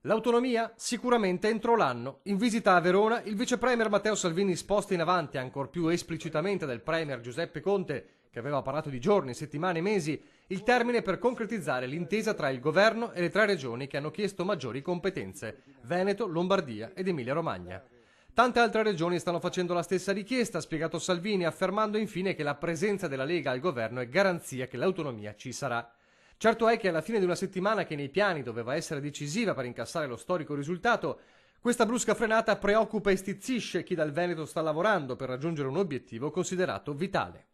L'autonomia? Sicuramente entro l'anno. In visita a Verona, il vice premier Matteo Salvini sposta in avanti ancor più esplicitamente del premier Giuseppe Conte, che aveva parlato di giorni, settimane e mesi, il termine per concretizzare l'intesa tra il governo e le tre regioni che hanno chiesto maggiori competenze: Veneto, Lombardia ed Emilia-Romagna. Tante altre regioni stanno facendo la stessa richiesta, ha spiegato Salvini, affermando infine che la presenza della Lega al governo è garanzia che l'autonomia ci sarà. Certo è che alla fine di una settimana che nei piani doveva essere decisiva per incassare lo storico risultato, questa brusca frenata preoccupa e stizzisce chi dal Veneto sta lavorando per raggiungere un obiettivo considerato vitale.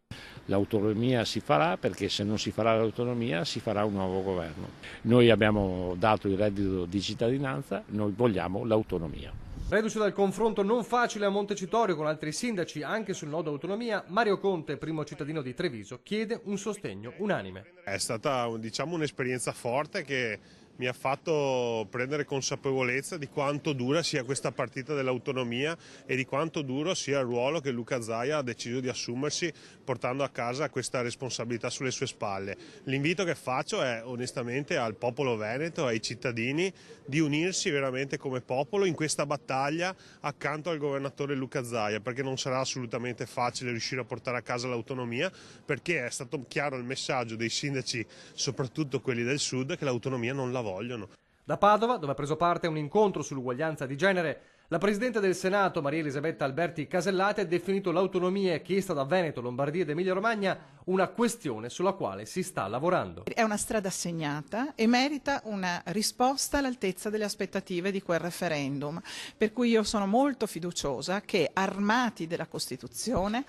L'autonomia si farà perché se non si farà l'autonomia si farà un nuovo governo. Noi abbiamo dato il reddito di cittadinanza, noi vogliamo l'autonomia. Reduce dal confronto non facile a Montecitorio con altri sindaci anche sul nodo autonomia, Mario Conte, primo cittadino di Treviso, chiede un sostegno unanime. È stata un'esperienza forte che mi ha fatto prendere consapevolezza di quanto dura sia questa partita dell'autonomia e di quanto duro sia il ruolo che Luca Zaia ha deciso di assumersi portando a casa questa responsabilità sulle sue spalle. L'invito che faccio è onestamente al popolo veneto, ai cittadini, di unirsi veramente come popolo in questa battaglia accanto al governatore Luca Zaia, perché non sarà assolutamente facile riuscire a portare a casa l'autonomia, perché è stato chiaro il messaggio dei sindaci, soprattutto quelli del sud, che l'autonomia non la vogliono. Da Padova, dove ha preso parte a un incontro sull'uguaglianza di genere, la Presidente del Senato, Maria Elisabetta Alberti Casellati, ha definito l'autonomia chiesta da Veneto, Lombardia ed Emilia-Romagna una questione sulla quale si sta lavorando. È una strada segnata e merita una risposta all'altezza delle aspettative di quel referendum, per cui io sono molto fiduciosa che, armati della Costituzione,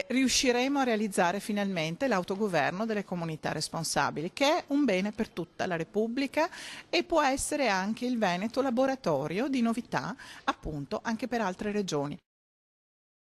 riusciremo a realizzare finalmente l'autogoverno delle comunità responsabili, che è un bene per tutta la Repubblica e può essere anche il Veneto laboratorio di novità, appunto, anche per altre regioni.